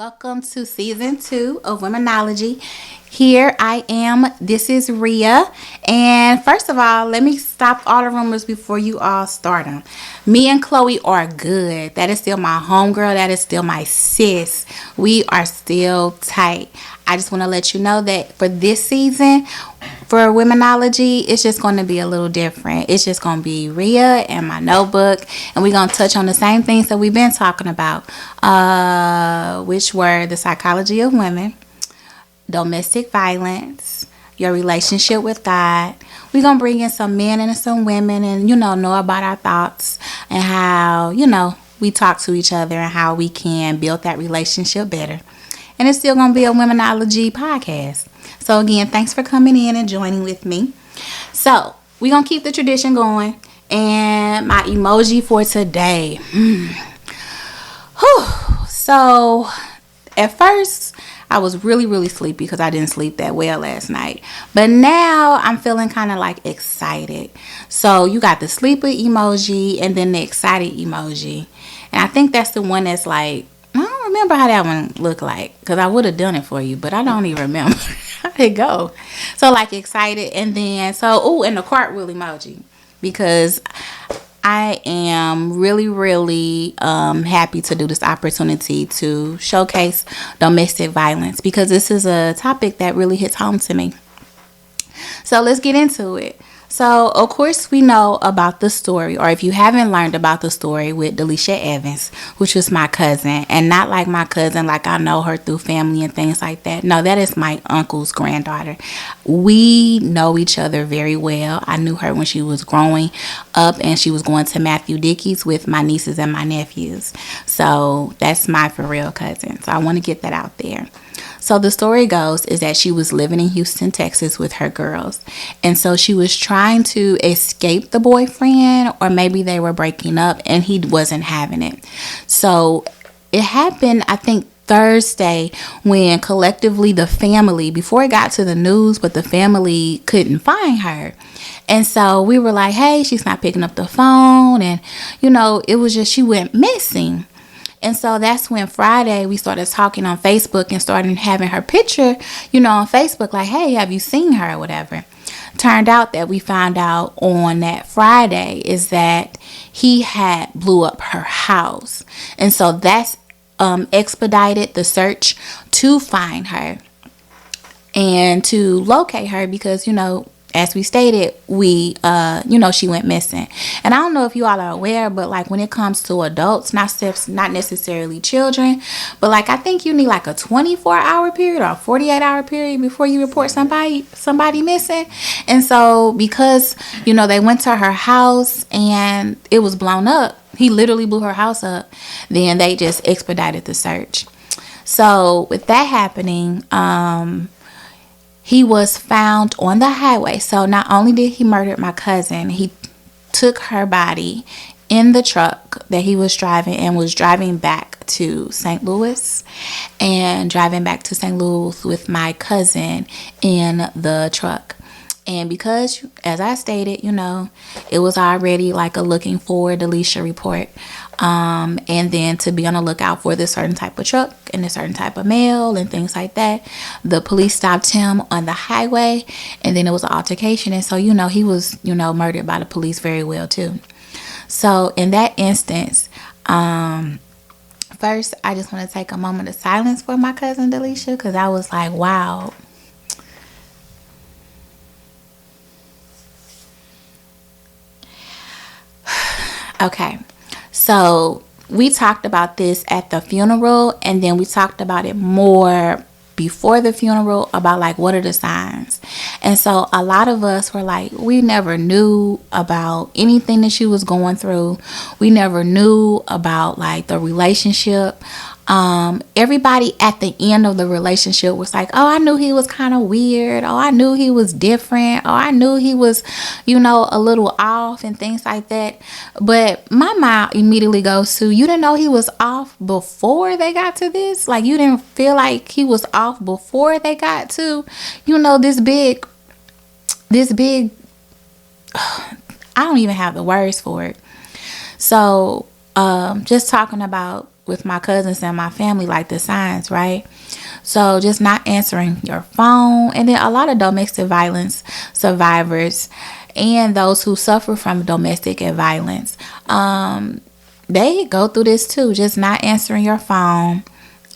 welcome to season 2 of Womenology. Here I am. This is Rhea. And first of all, let me stop all the rumors before you all start them. Me and Chloe are good. That is still my homegirl. That is still my sis. We are still tight. I just want to let you know that for this season, for Womenology, it's just going to be a little different. It's just going to be Rhea and my notebook, and we're going to touch on the same things that we've been talking about, which were the psychology of women, domestic violence, your relationship with God. We're going to bring in some men and some women and, know about our thoughts and how, we talk to each other and how we can build that relationship better. And it's still going to be a Womenology podcast. So again, thanks for coming in and joining with me. So we're going to keep the tradition going. And my emoji for today. So at first, I was really sleepy because I didn't sleep that well last night. But now I'm feeling kind of like excited. So you got the sleeper emoji and then the excited emoji. And I think that's the one that's like, I don't remember how that one looked like because I would have done it for you, but I don't even remember how it go. So like excited, and then and the cartwheel emoji, because I am really happy to do this opportunity to showcase domestic violence, because this is a topic that really hits home to me. So let's get into it. So, of course, we know about the story, or if you haven't learned about the story, with Delisha Evans, which was my cousin, and not like my cousin, like I know her through family and things like that. No, that is my uncle's granddaughter. We know each other very well. I knew her when she was growing up and she was going to Matthew Dickey's with my nieces and my nephews. So that's my for real cousin. So I want to get that out there. So the story goes is that she was living in Houston, Texas with her girls. And so she was trying to escape the boyfriend, or maybe they were breaking up and he wasn't having it. So it happened, I think, Thursday, when collectively the family, before it got to the news, but the family couldn't find her. And so we were like, hey, she's not picking up the phone. And, it was just, she went missing. And so that's when Friday we started talking on Facebook and started having her picture, on Facebook, like, hey, have you seen her or whatever. Turned out that we found out on that Friday is that he had blew up her house. And so that's expedited the search to find her and to locate her, because, as we stated, she went missing. And I don't know if you all are aware, but like when it comes to adults, not necessarily children, but like I think you need like a 24-hour period or a 48-hour period before you report somebody missing. And so because, they went to her house and it was blown up, he literally blew her house up, then they just expedited the search. So with that happening, he was found on the highway. So not only did he murder my cousin, he took her body in the truck that he was driving and was driving back to St. Louis, and driving back to St. Louis with my cousin in the truck. And because, as I stated, it was already like a looking for Delisha report. And then to be on the lookout for this certain type of truck and a certain type of mail and things like that. The police stopped him on the highway, and then it was an altercation. And so, he was, murdered by the police very well too. So in that instance, first, I just want to take a moment of silence for my cousin Delisha, because I was like, wow. Okay, so we talked about this at the funeral, and then we talked about it more before the funeral about like what are the signs. And so a lot of us were like, we never knew about anything that she was going through. We never knew about like the relationship. Everybody at the end of the relationship was like, oh, I knew he was kind of weird. Oh, I knew he was different. Oh, I knew he was, a little off and things like that. But my mind immediately goes to, you didn't know he was off before they got to this? Like, you didn't feel like he was off before they got to, this big, I don't even have the words for it. So, just talking about with my cousins and my family, like the signs, right? So just not answering your phone. And then a lot of domestic violence survivors and those who suffer from domestic violence, they go through this too. Just not answering your phone.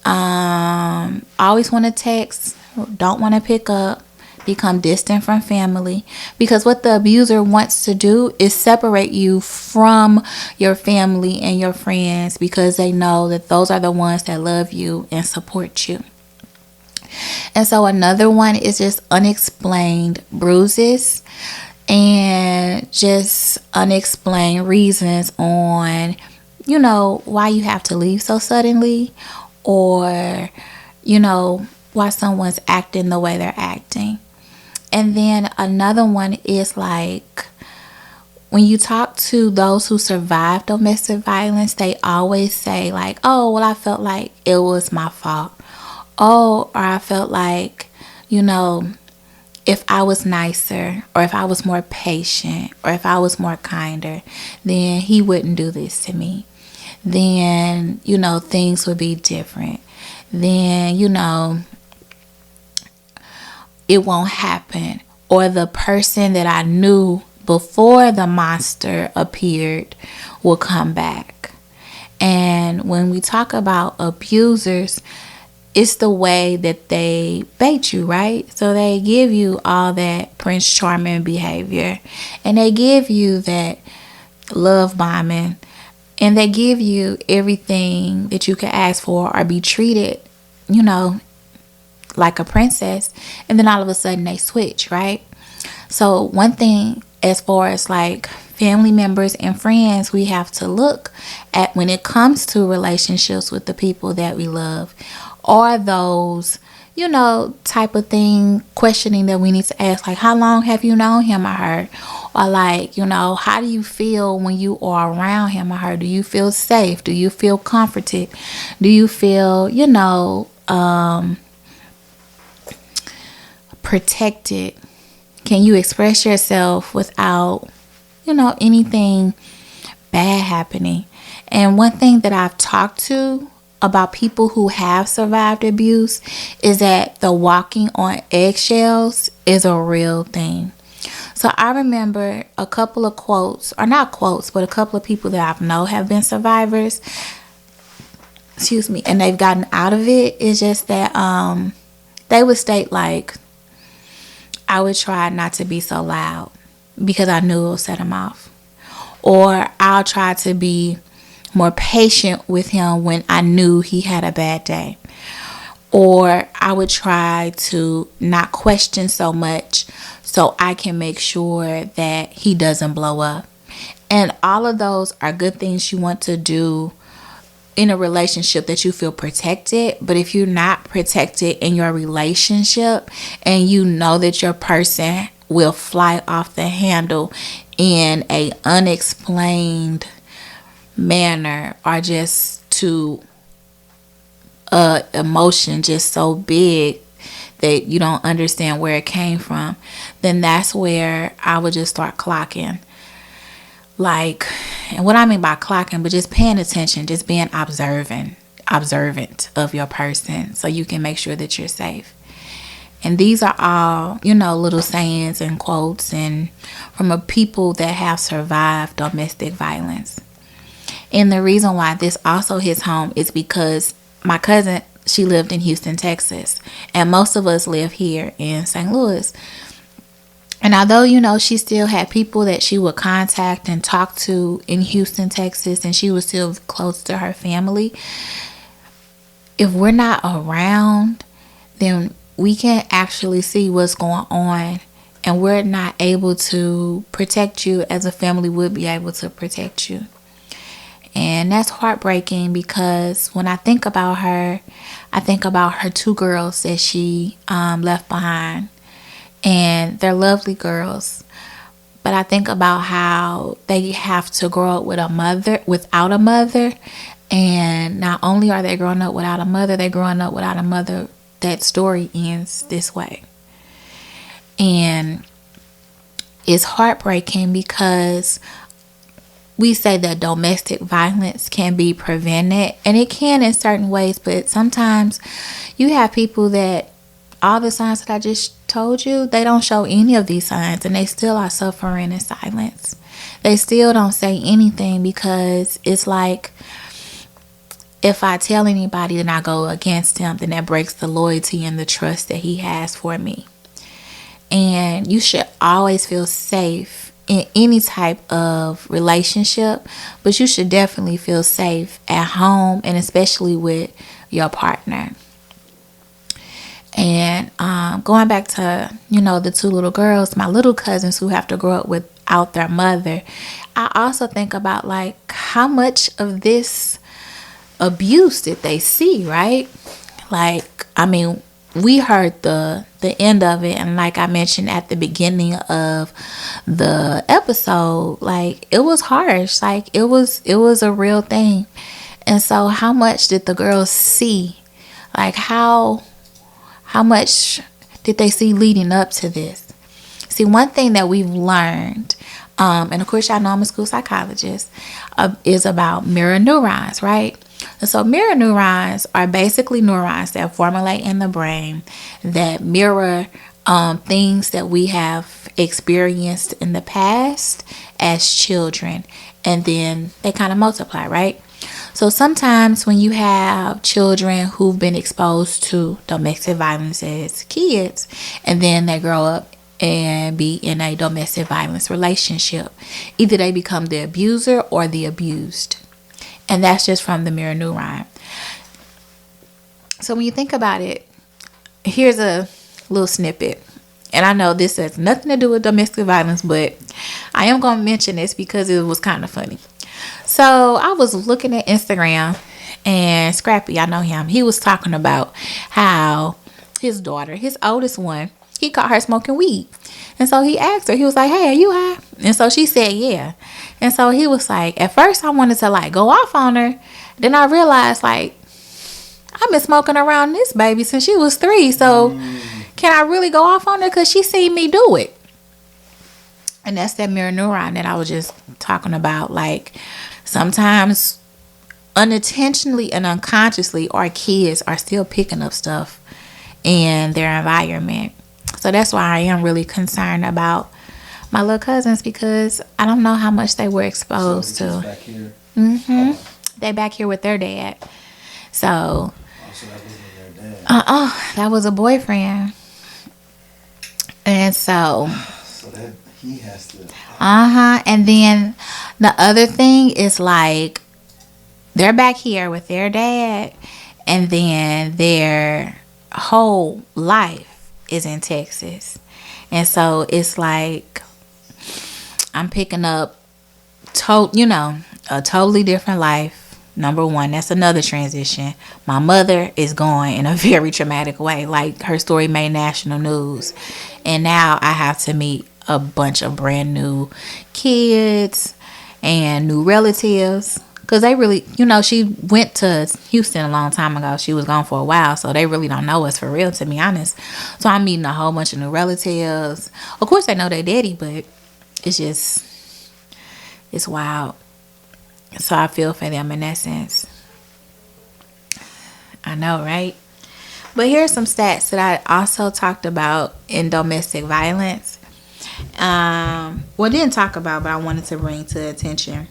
Always want to text, don't want to pick up, become distant from family, because what the abuser wants to do is separate you from your family and your friends, because they know that those are the ones that love you and support you. And so another one is just unexplained bruises and just unexplained reasons on, why you have to leave so suddenly, or, why someone's acting the way they're acting. And then another one is like, when you talk to those who survived domestic violence, they always say like, oh, well, I felt like it was my fault. Oh, or I felt like, if I was nicer, or if I was more patient, or if I was more kinder, then he wouldn't do this to me. Then, things would be different. Then, it won't happen. Or the person that I knew before the monster appeared will come back. And when we talk about abusers, it's the way that they bait you, right? So they give you all that Prince Charming behavior, and they give you that love bombing, and they give you everything that you can ask for or be treated, like a princess. And then all of a sudden they switch, right? So one thing, as far as like family members and friends, we have to look at when it comes to relationships with the people that we love, are those, type of thing, questioning that we need to ask, like, how long have you known him or her? Or like, how do you feel when you are around him or her? Do you feel safe? Do you feel comforted? Do you feel, protected? Can you express yourself without, anything bad happening? And one thing that I've talked to about people who have survived abuse is that the walking on eggshells is a real thing. So I remember a couple of quotes, or not quotes, but a couple of people that I know have been survivors, and they've gotten out of it. It's just that they would state like, I would try not to be so loud because I knew it would set him off. Or I'll try to be more patient with him when I knew he had a bad day. Or I would try to not question so much so I can make sure that he doesn't blow up. And all of those are good things you want to do in a relationship that you feel protected. But if you're not protected in your relationship and you know that your person will fly off the handle in a unexplained manner, or just to emotion just so big that you don't understand where it came from, then that's where I would just start clocking. Like, and what I mean by clocking, but just paying attention, just being observant of your person so you can make sure that you're safe. And these are all, little sayings and quotes and from a people that have survived domestic violence. And the reason why this also hits home is because my cousin, she lived in Houston, Texas, and most of us live here in St. Louis. And although, she still had people that she would contact and talk to in Houston, Texas, and she was still close to her family, if we're not around, then we can't actually see what's going on, and we're not able to protect you as a family would be able to protect you. And that's heartbreaking, because when I think about her, I think about her two girls that she left behind. And they're lovely girls. But I think about how they have to grow up without a mother. And not only are they growing up without a mother, they're growing up without a mother that story ends this way. And it's heartbreaking because we say that domestic violence can be prevented, and it can in certain ways, but sometimes you have people that all the signs that I just told you, they don't show any of these signs, and they still are suffering in silence. They still don't say anything because it's like, if I tell anybody then I go against him, then that breaks the loyalty and the trust that he has for me. And you should always feel safe in any type of relationship, but you should definitely feel safe at home, and especially with your partner. And going back to, the two little girls, my little cousins who have to grow up without their mother, I also think about like how much of this abuse did they see, right? Like, I mean, we heard the end of it, and like I mentioned at the beginning of the episode, like it was harsh, like it was a real thing. And so how much did the girls see? Like how much did they see leading up to this? See, one thing that we've learned, and of course y'all know I'm a school psychologist, is about mirror neurons, right? And so mirror neurons are basically neurons that formulate in the brain that mirror things that we have experienced in the past as children, and then they kind of multiply, right? So sometimes when you have children who've been exposed to domestic violence as kids, and then they grow up and be in a domestic violence relationship, either they become the abuser or the abused. And that's just from the mirror neuron. So when you think about it, here's a little snippet. And I know this has nothing to do with domestic violence, but I am going to mention this because it was kind of funny. So I was looking at Instagram, and Scrappy, I know him, he was talking about how his daughter, his oldest one, he caught her smoking weed. And so he asked her, he was like, "Hey, are you high?" And so she said, "Yeah." And so he was like, at first I wanted to like go off on her. Then I realized like, I've been smoking around this baby since she was 3. So can I really go off on her? Because she seen me do it. And that's that mirror neuron that I was just talking about. Like sometimes unintentionally and unconsciously, our kids are still picking up stuff in their environment. So that's why I am really concerned about my little cousins, because I don't know how much they were exposed to. Back here. They back here with their dad. So So that wasn't their dad. that was a boyfriend. And so that he has to. And then the other thing is like they're back here with their dad, and then their whole life is in Texas. And so it's like I'm picking up a totally different life. Number one, that's another transition. My mother is going in a very traumatic way. Like her story made national news. And now I have to meet a bunch of brand new kids and new relatives. Because they really, she went to Houston a long time ago. She was gone for a while. So they really don't know us for real, to be honest. So I'm meeting a whole bunch of new relatives. Of course, they know their daddy, but it's wild. So I feel for them in that sense. I know, right? But here's some stats that I also talked about in domestic violence. Didn't talk about, but I wanted to bring to attention.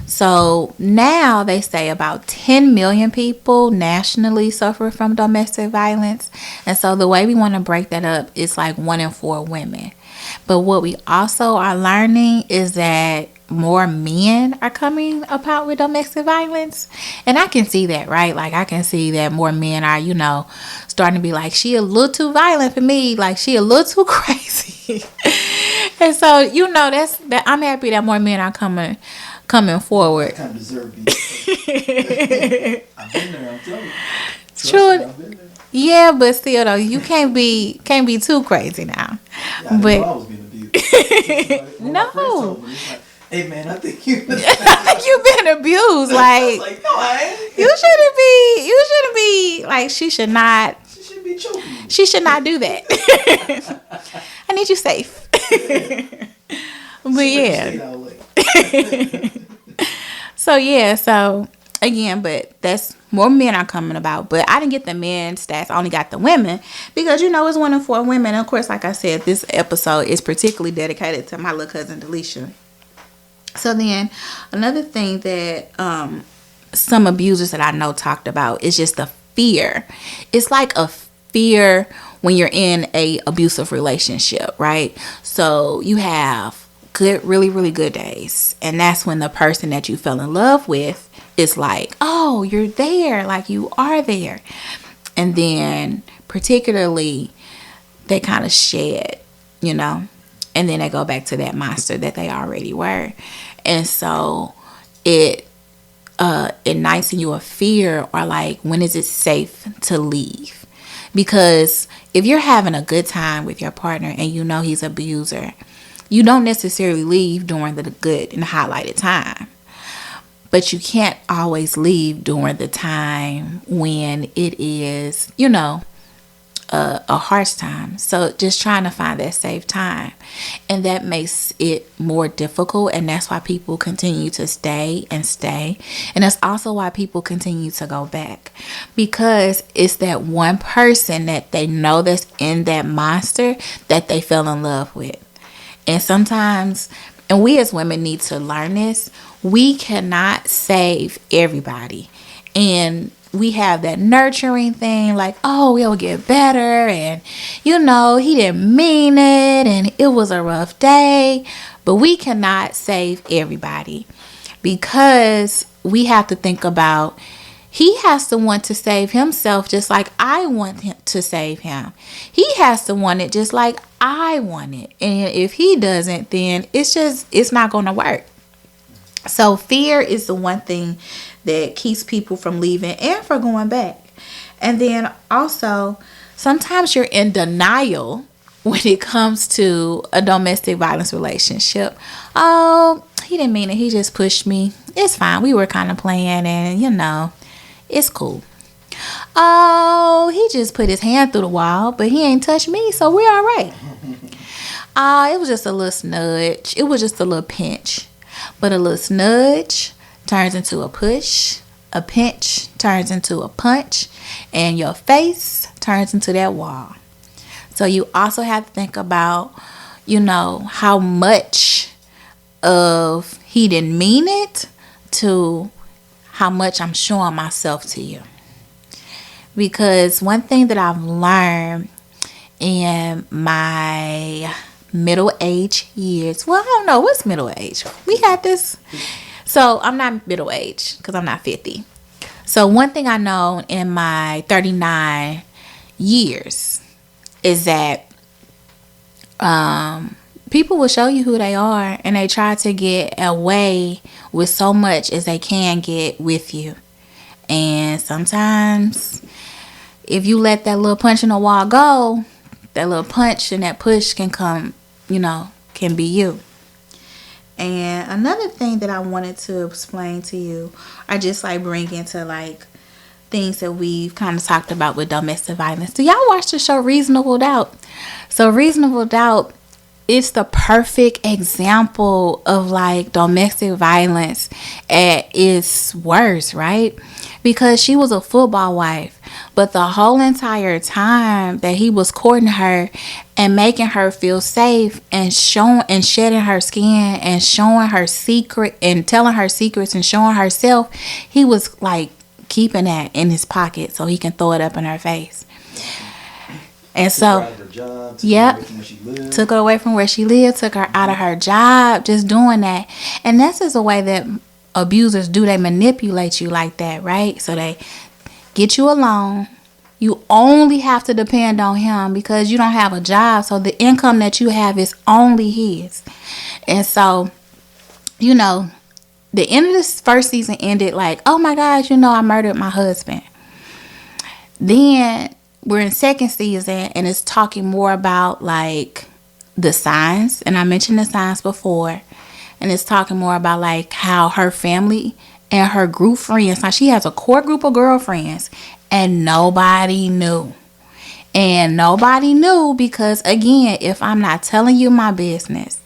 So now they say about 10 million people nationally suffer from domestic violence. And so the way we want to break that up is like 1 in 4 women. But what we also are learning is that more men are coming about with domestic violence. And I can see that, right? Like I can see that more men are, starting to be like, she a little too violent for me. Like she a little too crazy. And so, that I'm happy that more men are coming forward. I kind of deserve it. I've been there, I'm telling you. True. Yeah, but still though, you can't be too crazy now. Yeah, I but I was being abused. No. Hey man, I think you've been abused. Like, no, I ain't. You shouldn't be like she should not. She should be choking you. She should not do that. I need you safe. But yeah. So yeah, so again, but that's more men are coming about. But I didn't get the men stats. I only got the women because it's 1 in 4 women. And of course, like I said, this episode is particularly dedicated to my little cousin Delisha. So then, another thing that some abusers that I know talked about is just the fear. It's like a fear when you're in a abusive relationship, right? So you have good, really, really good days, and that's when the person that you fell in love with is like, oh, you're there, like you are there. And then particularly they kind of shed, and then they go back to that monster that they already were. And so it ignites in you a fear, or like, when is it safe to leave? Because if you're having a good time with your partner and he's an abuser, you don't necessarily leave during the good and highlighted time. But you can't always leave during the time when it is, a harsh time. So just trying to find that safe time. And that makes it more difficult. And that's why people continue to stay and stay. And that's also why people continue to go back. Because it's that one person that they know that's in that monster that they fell in love with. And sometimes, and we as women need to learn this, we cannot save everybody. And we have that nurturing thing, like, oh, we'll get better, and he didn't mean it, and it was a rough day. But we cannot save everybody, because we have to think about, he has to want to save himself just like I want him to save him. He has to want it just like I want it. And if he doesn't, then it's not going to work. So fear is the one thing that keeps people from leaving and for going back. And then also, sometimes you're in denial when it comes to a domestic violence relationship. Oh, he didn't mean it. He just pushed me. It's fine. We were kind of playing, and it's cool. Oh, he just put his hand through the wall, but he ain't touched me, so we're all right. It was just a little snudge. It was just a little pinch. But a little snudge turns into a push. A pinch turns into a punch. And your face turns into that wall. So you also have to think about, how much of he didn't mean it to how much I'm showing myself to you. Because one thing that I've learned in my middle age years, well, I don't know what's middle age. We had this. So I'm not middle age because I'm not 50. So one thing I know in my 39 years is that people will show you who they are, and they try to get away with so much as they can get with you. And sometimes if you let that little punch in the wall go, that little punch and that push can come, can be you. And another thing that I wanted to explain to you, or just like bring into like things that we've kind of talked about with domestic violence. Do y'all watch the show Reasonable Doubt? So Reasonable Doubt, it's the perfect example of like domestic violence at its worst, right? Because she was a football wife, but the whole entire time that he was courting her and making her feel safe and showing and shedding her skin and showing her secret and telling her secrets and showing herself, he was like keeping that in his pocket so he can throw it up in her face. And so, took her away from where she lived, took her out of her job, just doing that. And that's just a way that abusers do. They manipulate you like that, right? So they get you alone. You only have to depend on him because you don't have a job. So the income that you have is only his. And so, the end of this first season ended like, oh my gosh, I murdered my husband. Then we're in second season, and it's talking more about like the signs. And I mentioned the signs before. And it's talking more about like how her family and her group friends, now she has a core group of girlfriends, and nobody knew. And nobody knew because, again, if I'm not telling you my business,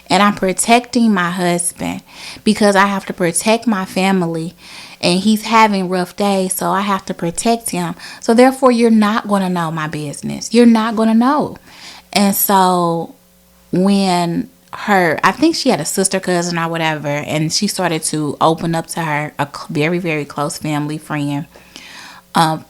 And I'm protecting my husband because I have to protect my family. And he's having rough days, so I have to protect him. So therefore, you're not going to know my business. You're not going to know. And so when I think she had a sister cousin or whatever, and she started to open up to her, a very, very close family friend.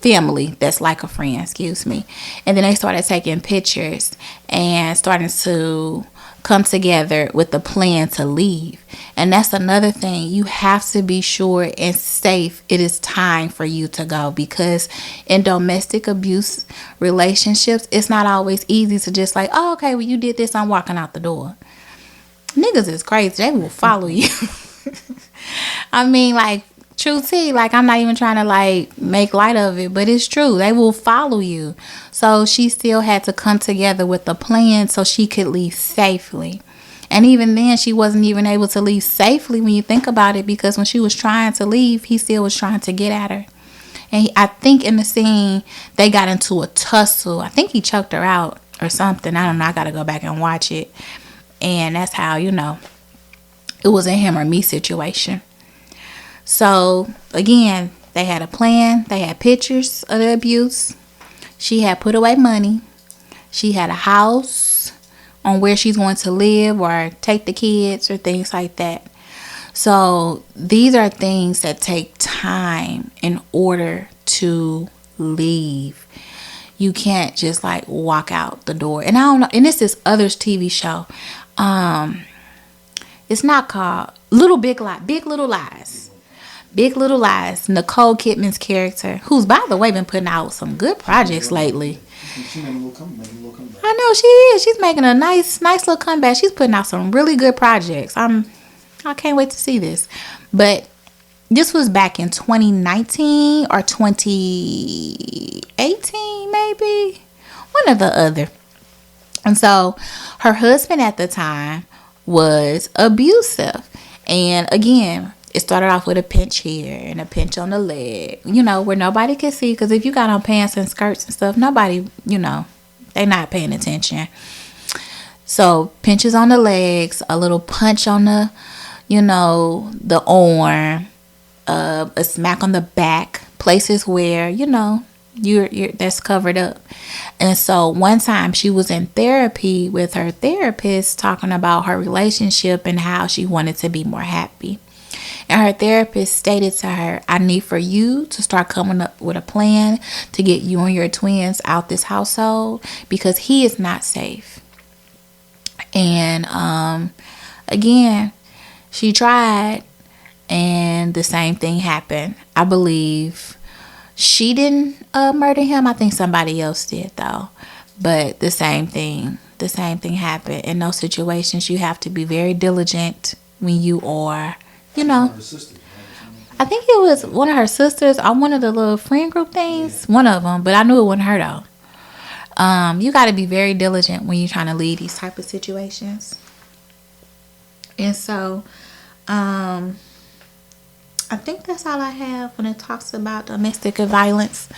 Family that's like a friend, excuse me. And then they started taking pictures and starting to come together with the plan to leave. And that's another thing. You have to be sure and safe it is time for you to go, because in domestic abuse relationships, it's not always easy to just like, oh, okay, well, you did this, I'm walking out the door. Niggas is crazy. They will follow you. I mean, like, true tea, like, I'm not even trying to like make light of it, but it's true. They will follow you. So she still had to come together with a plan so she could leave safely. And even then, she wasn't even able to leave safely when you think about it, because when she was trying to leave, he still was trying to get at her. And I think in the scene, they got into a tussle. I think he choked her out or something. I don't know. I got to go back and watch it. And that's how, it was a him or me situation. So, again, they had a plan. They had pictures of the abuse. She had put away money. She had a house on where she's going to live or take the kids or things like that. So, these are things that take time in order to leave. You can't just like walk out the door. And I don't know. And this is Others TV show. It's not called Big Little Lies. Big Little Lies. Nicole Kidman's character, who's by the way been putting out some good projects lately. She's making a little comeback. I know she is. She's making a nice little comeback. She's putting out some really good projects. I can't wait to see this. But this was back in 2019 or 2018, maybe. One or the other. And so her husband at the time was abusive. And again, it started off with a pinch here and a pinch on the leg, where nobody could see. Because if you got on pants and skirts and stuff, nobody, they not paying attention. So pinches on the legs, a little punch on the, the arm, a smack on the back, places where, you're that's covered up. And so one time she was in therapy with her therapist talking about her relationship and how she wanted to be more happy. And her therapist stated to her, I need for you to start coming up with a plan to get you and your twins out this household because he is not safe. And again, she tried and the same thing happened. I believe she didn't murder him. I think somebody else did though. But the same thing happened. In those situations, you have to be very diligent when you are, I think it was one of her sisters on one of the little friend group things. Yeah. One of them, but I knew it wasn't her though. You got to be very diligent when you're trying to lead these type of situations. And so, I think that's all I have when it talks about domestic violence.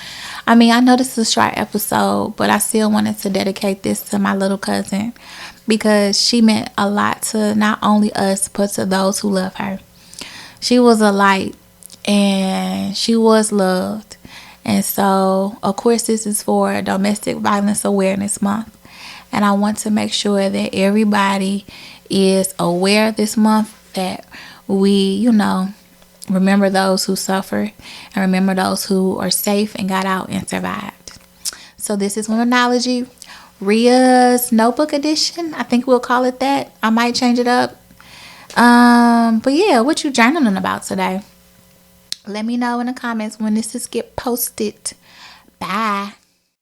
I mean, I know this is a short episode, but I still wanted to dedicate this to my little cousin because she meant a lot to not only us, but to those who love her. She was a light and she was loved. And so, of course, this is for Domestic Violence Awareness Month. And I want to make sure that everybody is aware this month that we, remember those who suffer and remember those who are safe and got out and survived. So this is Womenology, Ria's Notebook Edition. I think we'll call it that. I might change it up. But yeah, what you journaling about today? Let me know in the comments when this is get posted. Bye.